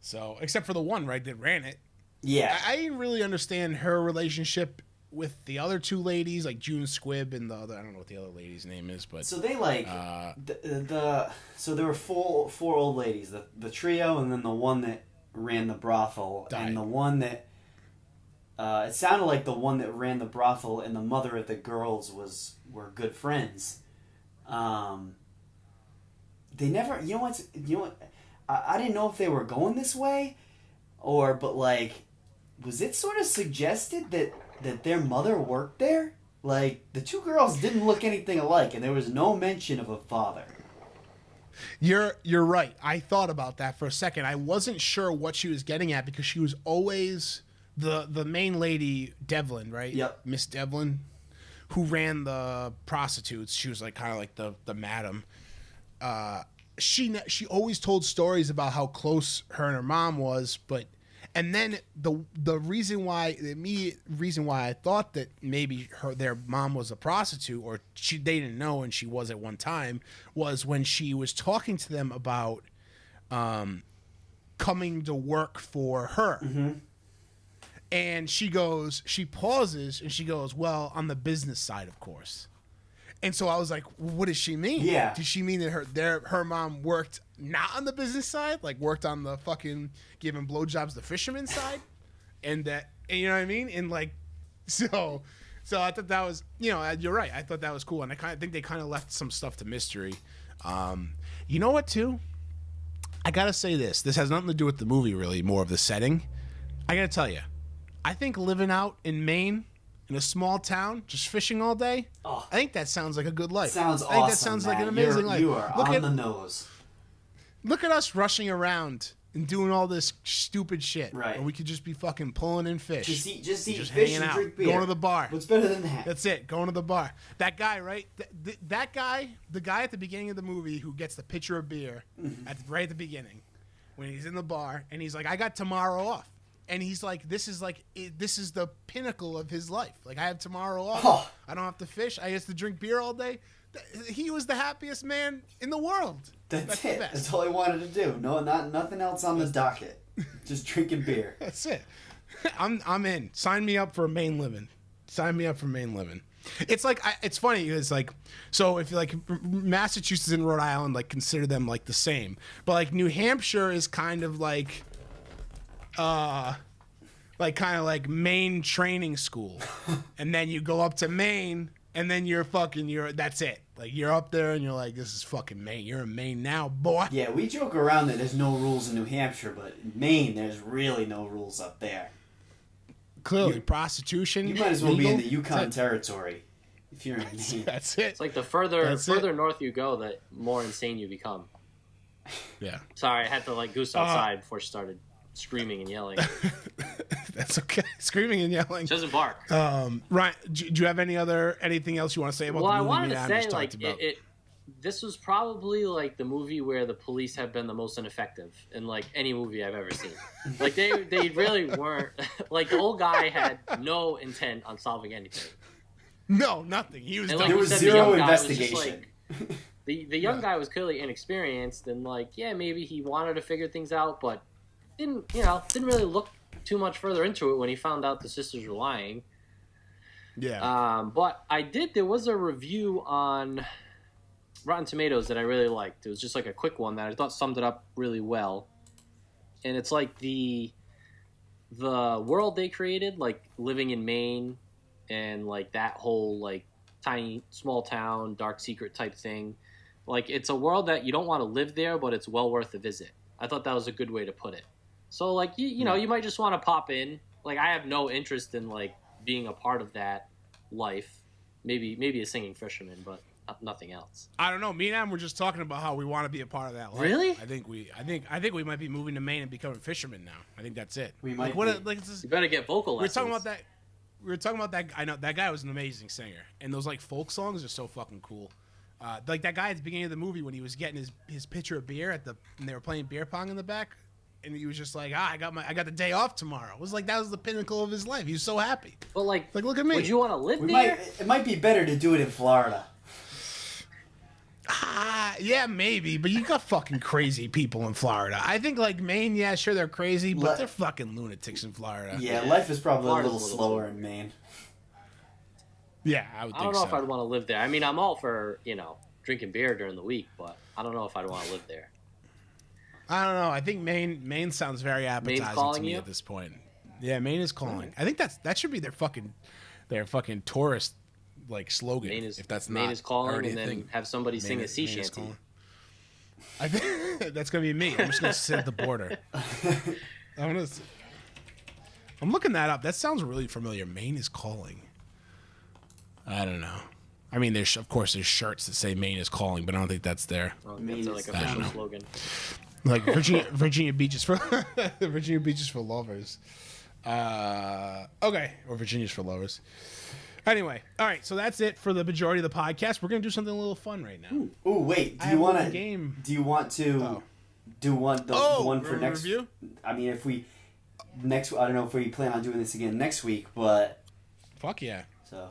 So, except for the one, right, that ran it. Yeah. I didn't really understand her relationship with the other two ladies, like June Squibb and the other, I don't know what the other lady's name is, but so they like so there were four old ladies, the trio, and then the one that ran the brothel, died. And the one that it sounded like the one that ran the brothel and the mother of the girls were good friends. They never, I didn't know if they were going this way, but like, was it sort of suggested that their mother worked there? Like, the two girls didn't look anything alike, and there was no mention of a father. You're right. I thought about that for a second. I wasn't sure what she was getting at because she was always the main lady, Devlin, right? Yep. Miss Devlin, who ran the prostitutes. She was like kind of like the madam. She always told stories about how close her and her mom was, but. And then the immediate reason why I thought that maybe their mom was a prostitute, or they didn't know and she was at one time, was when she was talking to them about coming to work for her. Mm-hmm. And she pauses and she goes, well, on the business side, of course. And so I was like, well, what does she mean? Yeah. Does she mean that her mom worked not on the business side, like worked on the fucking giving blowjobs the fisherman side, and you know what I mean? And like, so I thought that was, you're right. I thought that was cool, and I think they kind of left some stuff to mystery. You know what, too? I gotta say this. This has nothing to do with the movie, really. More of the setting. I gotta tell you, I think living out in Maine, in a small town, just fishing all day, I think that sounds like a good life. Sounds awesome. I think that sounds like an amazing life. You are on the nose. Look at us rushing around and doing all this stupid shit. Right. When we could just be fucking pulling in fish. Just eat fish hanging and out, drink beer. going to the bar. What's better than that? That's it. Going to the bar. That guy, right? That guy, the guy at the beginning of the movie who gets the pitcher of beer right at the beginning, when he's in the bar and he's like, "I got tomorrow off," and he's like, "This is the pinnacle of his life. Like, I have tomorrow off. Oh. I don't have to fish. I get to drink beer all day." He was the happiest man in the world. That's it. That's all he wanted to do. No, nothing else on the docket. Just drinking beer. That's it. I'm in. Sign me up for Maine living. Sign me up for Maine living. It's like it's funny. It's like, so if you like Massachusetts and Rhode Island, like consider them like the same, but like New Hampshire is kind of like Maine training school, and then you go up to Maine and then you're that's it. Like, you're up there and you're like, this is fucking Maine. You're in Maine now, boy. Yeah, we joke around that there's no rules in New Hampshire, but in Maine, there's really no rules up there. Clearly, prostitution. You might as well legal. be in the Yukon Territory if you're in Maine. That's it. It's like the further north you go, the more insane you become. Yeah. Sorry, I had to like goose outside before she started screaming and yelling. That's okay. Screaming and yelling. She doesn't bark. Ryan, do you have anything else you want to say about the movie? Well, I wanted to say, like, this was probably like the movie where the police have been the most ineffective in like any movie I've ever seen. Like they really weren't. Like, the old guy had no intent on solving anything. No, nothing. He was. And, like, there was said, zero the investigation. The young guy was clearly inexperienced, and like, yeah, maybe he wanted to figure things out, but didn't really look too much further into it when he found out the sisters were lying. Yeah. But there was a review on Rotten Tomatoes that I really liked. It was just like a quick one that I thought summed it up really well. And it's like the world they created, like living in Maine and like that whole like tiny small town dark secret type thing. Like, it's a world that you don't want to live there, but it's well worth a visit. I thought that was a good way to put it. So like, you know, you might just want to pop in. Like, I have no interest in like being a part of that life. Maybe a singing fisherman, but nothing else. I don't know. Me and Adam were just talking about how we want to be a part of that life. Really? I think we might be moving to Maine and becoming fishermen now. I think that's it. We might. You better get vocal lessons. We were talking about that. I know that guy was an amazing singer, and those like folk songs are so fucking cool. Like that guy at the beginning of the movie when he was getting his pitcher of beer and they were playing beer pong in the back, and he was just like, I got the day off tomorrow. It was like that was the pinnacle of his life. He was so happy. But like look at me. Would you want to live there? It might be better to do it in Florida. Yeah, maybe, but you got fucking crazy people in Florida. I think like Maine, yeah, sure they're crazy, but they're fucking lunatics in Florida. Yeah, life is probably Florida's a little slower in Maine. Yeah, I would think so. I don't know if I'd want to live there. I mean, I'm all for, drinking beer during the week, but I don't know if I'd want to live there. I don't know. I think Maine sounds very appetizing to me at this point. Yeah, Maine is calling. I think that should be their fucking tourist like slogan. Maine is, if that's Maine not is calling, already and a then thing. have somebody sing a sea shanty. I think that's gonna be me. I'm just gonna sit at the border. I'm looking that up. That sounds really familiar. Maine is calling. I don't know. I mean, there's shirts that say Maine is calling, but I don't think that's there. Oh, that's like a official slogan. Like Virginia Beach is for Virginia Beach is for lovers. Okay, or Virginia's for lovers. Anyway, all right. So that's it for the majority of the podcast. We're gonna do something a little fun right now. Ooh, wait. Do you want to do one for next? Review? I mean, I don't know if we plan on doing this again next week, but fuck yeah. So.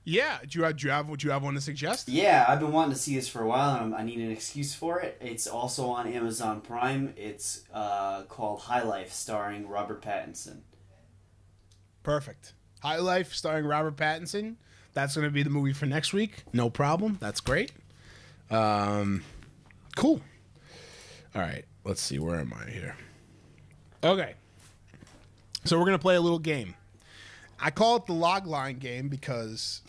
Yeah, do you have one to suggest? Yeah, I've been wanting to see this for a while, and I need an excuse for it. It's also on Amazon Prime. It's called High Life, starring Robert Pattinson. Perfect. High Life, starring Robert Pattinson. That's going to be the movie for next week. No problem. That's great. Cool. All right, let's see. Where am I here? Okay. So we're going to play a little game. I call it the Logline Game because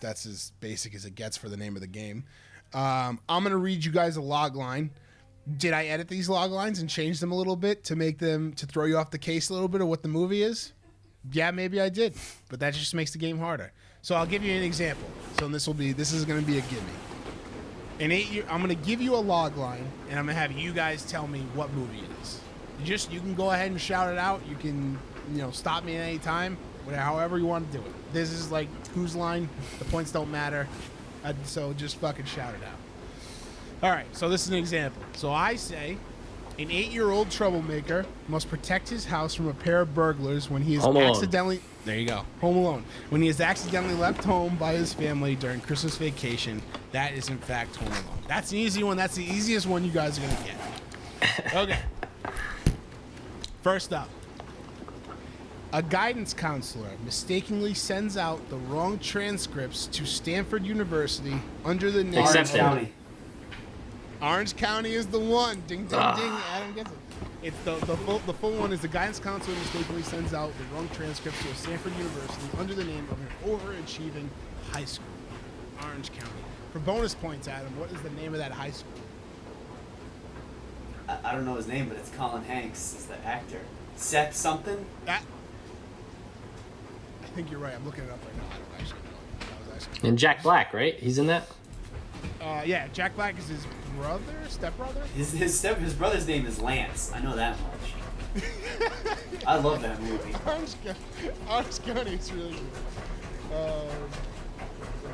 that's as basic as it gets for the name of the game. I'm going to read you guys a log line. Did I edit these log lines and change them a little bit to throw you off the case a little bit of what the movie is? Yeah, maybe I did, but that just makes the game harder. So I'll give you an example. So this is going to be a gimme. I'm going to give you a log line, and I'm going to have you guys tell me what movie it is. You can go ahead and shout it out. You can, stop me at any time. However you want to do it. This is like whose line. The points don't matter. So just fucking shout it out. All right. So this is an example. So I say, an 8-year-old troublemaker must protect his house from a pair of burglars when he is accidentally. There you go. Home Alone. When he is accidentally left home by his family during Christmas vacation, that is in fact Home Alone. That's an easy one. That's the easiest one you guys are gonna get. Okay. First up. A guidance counselor mistakenly sends out the wrong transcripts to Stanford University under the name Orange County. Orange County is the one. Ding, ding, ding. Adam gets it. It's the full one is the guidance counselor mistakenly sends out the wrong transcripts to a Stanford University under the name of an overachieving high school, Orange County. For bonus points, Adam, what is the name of that high school? I don't know his name, but it's Colin Hanks is the actor. Seth something? I think you're right. I'm looking it up right now. I don't actually know. I was asking. And Jack Black, right? He's in that? Yeah, Jack Black is his brother, stepbrother? His brother's name is Lance. I know that much. I love that movie. Orange County is really good.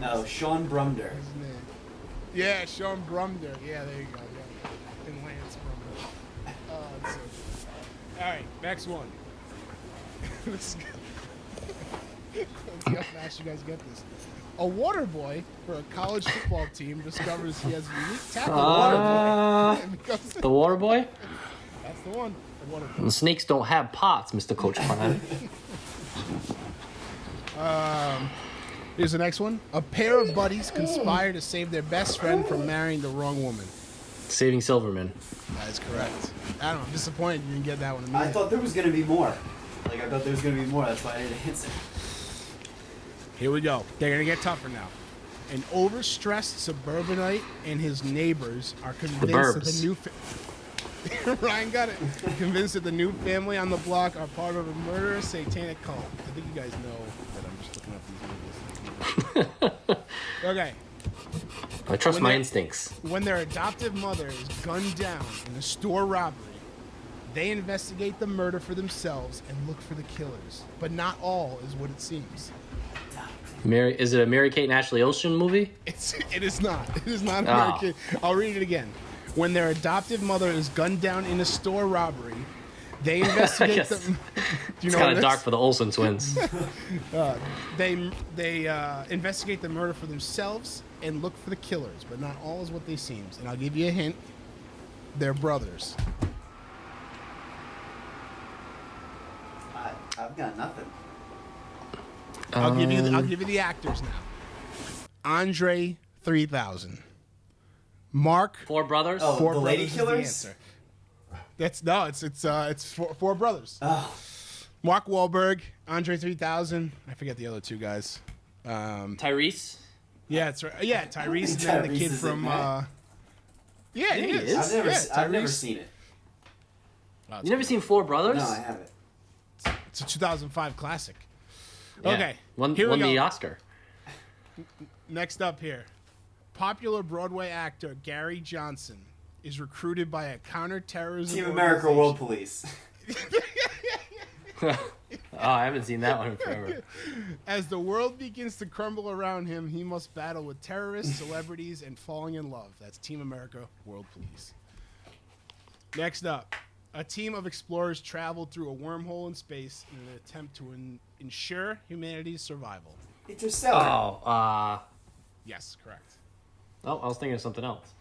No, Sean Brumder. His name. Yeah, Sean Brumder. Yeah, there you go. Yeah. And Lance Brumder. Let's see. All right, next one. Let's see how fast you guys get this. A water boy for a college football team discovers he has unique talent. The water boy? That's the one. The water boy. The snakes don't have pots, Mr. Coach Prime. Here's the next one. A pair of buddies conspire to save their best friend from marrying the wrong woman. Saving Silverman. That is correct. I don't know. I'm disappointed you didn't get that one. I thought there was going to be more. I thought there was going to be more. That's why I didn't answer. Here we go. They're going to get tougher now. An overstressed suburbanite and his neighbors are convinced that the new... Ryan got it. Convinced that the new family on the block are part of a murderous satanic cult. I think you guys know that I'm just looking up these movies. Okay. I trust my instincts. When their adoptive mother is gunned down in a store robbery, they investigate the murder for themselves and look for the killers. But not all is what it seems. Is it a Mary-Kate and Ashley Olsen movie? It is not. It is not a Mary-Kate. I'll read it again. When their adoptive mother is gunned down in a store robbery, they investigate them. It's kind of dark for the Olsen twins. They investigate the murder for themselves and look for the killers, but not all is what they seems. And I'll give you a hint. They're brothers. I've got nothing. I'll give you the actors now. Andre 3000. Mark. Four brothers. Oh, Four the brothers Lady is the Killers. answer. It's four brothers. Oh. Mark Wahlberg, Andre 3000. I forget the other two guys. Tyrese. Yeah, it's right. Yeah, Tyrese, and then the kid from. Yeah, he is. I've never seen it. Oh, You never seen Four Brothers? No, I haven't. It's a 2005 classic. Yeah. Okay, Won here we go. the Oscar. Next up here, popular Broadway actor Gary Johnson is recruited by a counterterrorism Team America World Police. Oh, I haven't seen that one in forever. As the world begins to crumble around him, he must battle with terrorists, celebrities, and falling in love. That's Team America World Police. Next up, a team of explorers traveled through a wormhole in space in an attempt to ensure humanity's survival. Interstellar. Oh, Yes, correct. I was thinking of something else.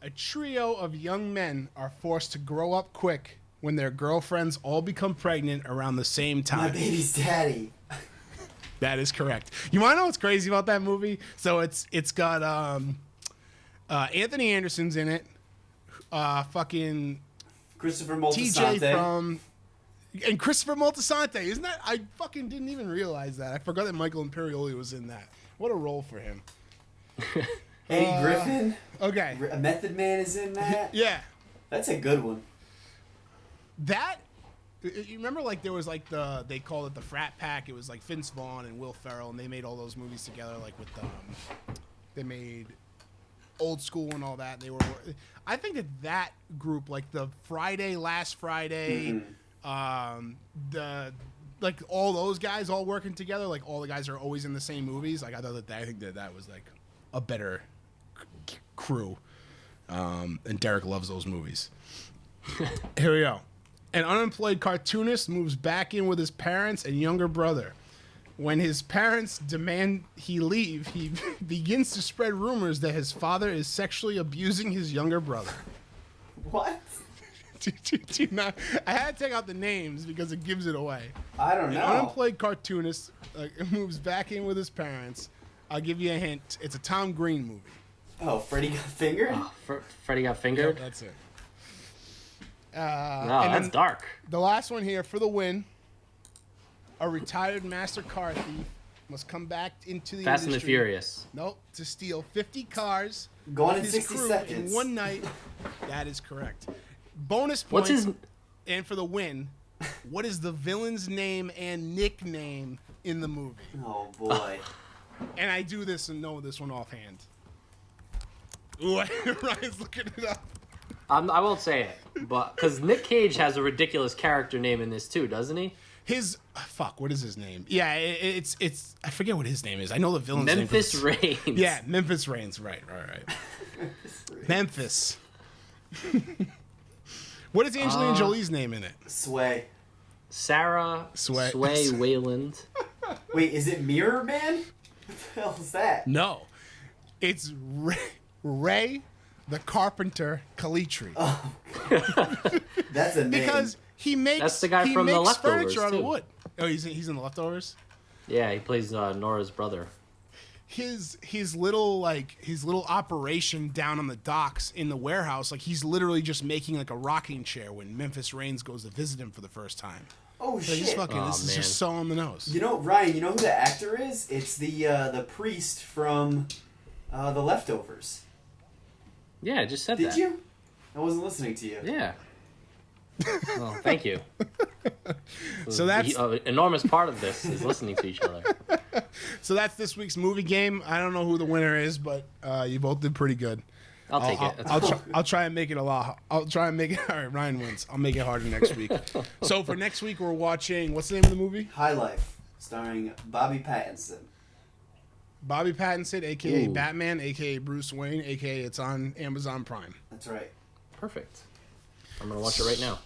A trio of young men are forced to grow up quick when their girlfriends all become pregnant around the same My time. baby's daddy. That is correct. You want to know what's crazy about that movie? So it's got Anthony Anderson's in it. Fucking Christopher TJ Moltisanti. and Christopher Moltisanti. Isn't that? I fucking didn't even realize that. I forgot that Michael Imperioli was in that. What a role for him. Eddie Griffin. Okay. A Method Man is in that. Yeah. That's a good one. That. You remember, like, there was, like, they called it the Frat Pack. It was, like, Vince Vaughn and Will Ferrell, and they made all those movies together, like, with, they made Old School and all that. I think that group, like, the Last Friday, like, all those guys all working together, like, all the guys are always in the same movies. Like, I think that was, like, a better crew. And Derek loves those movies. Here we go. An unemployed cartoonist moves back in with his parents and younger brother. When his parents demand he leave, he begins to spread rumors that his father is sexually abusing his younger brother. What? I had to take out the names because it gives it away. I don't know. An unemployed cartoonist moves back in with his parents. I'll give you a hint. It's a Tom Green movie. Oh, Freddy Got Fingered? Oh, Freddy Got Fingered? Yep, that's it. That's dark. The last one here for the win. A retired master car thief must come back into the Fast industry. and the Furious. Nope, to steal 50 cars. Gone of in his 60 crew seconds. in one night. That is correct. Bonus points. What's his? And for the win, what is the villain's name and nickname in the movie? Oh boy. And I do this and know this one offhand. Ooh, Ryan's looking it up. I won't say it, but because Nick Cage has a ridiculous character name in this too, doesn't he? What is his name? Yeah, it's I forget what his name is. I know the villain's Memphis name. Reigns. Yeah, Memphis Reigns. Right. Memphis. What is Angelina Jolie's name in it? Sway. Sarah Sway Wayland. Wait, is it Mirror Man? What the hell is that? No, it's Ray the Carpenter Calitri. Oh, that's a name. Because he makes That's the guy from The Leftovers, furniture out of too. wood. Oh, he's in The Leftovers. Yeah, he plays Nora's brother. His little operation down on the docks in the warehouse, like he's literally just making like a rocking chair when Memphis Reigns goes to visit him for the first time. Oh Like, shit! this is man. just so on the nose. You know, Ryan. You know who the actor is? It's the priest from The Leftovers. Yeah, I just said Did that. you? I wasn't listening to you. Yeah. Well, thank you. So that's An enormous part of this is listening to each other. so that's this week's movie game. I don't know who the winner is, but you both did pretty good. I'll take it. I'll try and make it a lot. I'll try and make it. All right, Ryan wins. I'll make it harder next week. So for next week, we're watching. What's the name of the movie? High Life, starring Bobby Pattinson. Bobby Pattinson, aka Ooh. Batman, aka Bruce Wayne, aka it's on Amazon Prime. That's right. Perfect. I'm gonna watch it right now.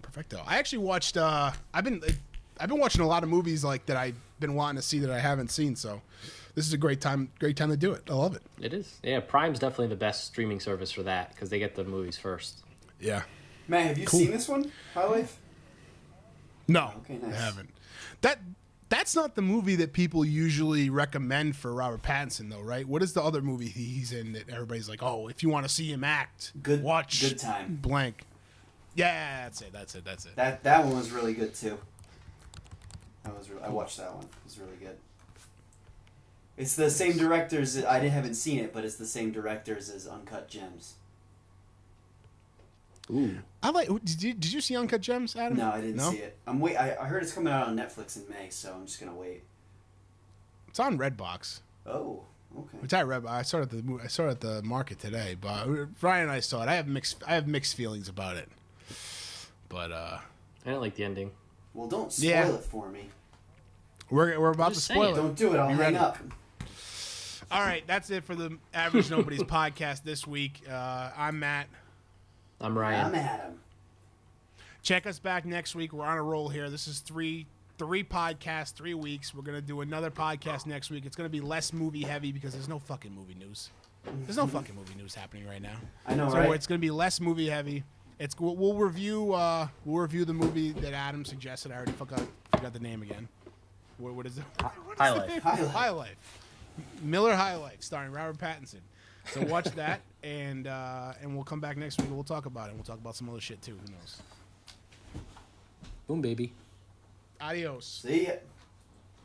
Perfecto. I actually watched. I've been watching a lot of movies like that I've been wanting to see that I haven't seen. So this is a great time to do it. I love it. It is. Yeah, Prime's definitely the best streaming service for that because they get the movies first. Yeah. Matt, have you Cool. seen this one? High Life? No, Okay, nice. I haven't. That's not the movie that people usually recommend for Robert Pattinson, though, right? What is the other movie he's in that everybody's like, oh, if you want to see him act, watch Good Time. blank. Yeah, that's it. That one was really good too. I watched that one. It was really good. It's the same directors. I haven't seen it, but it's the same directors as Uncut Gems. Ooh. Did you see Uncut Gems, Adam? No, I didn't see it. I heard it's coming out on Netflix in May, so I'm just gonna wait. It's on Redbox. Oh, okay. Which I saw it at the market today, but Ryan and I saw it. I have mixed feelings about it. But I didn't like the ending. Well, don't spoil it for me. we're about to just spoil saying. it. Don't do it. I'll You hang ready? up. All right, that's it for the Average Nobody's podcast this week. I'm Matt. I'm Ryan. I'm Adam. Check us back next week. We're on a roll here. This is three podcasts, 3 weeks. We're gonna do another podcast next week. It's gonna be less movie heavy because there's no fucking movie news. There's no fucking movie news happening right now. I know, So right? it's gonna be less movie heavy. We'll review the movie that Adam suggested. I already forgot the name again. What is it? High Life. High Life. Miller High Life, starring Robert Pattinson. So watch that, and we'll come back next week and we'll talk about it. We'll talk about some other shit too. Who knows? Boom, baby. Adios. See ya.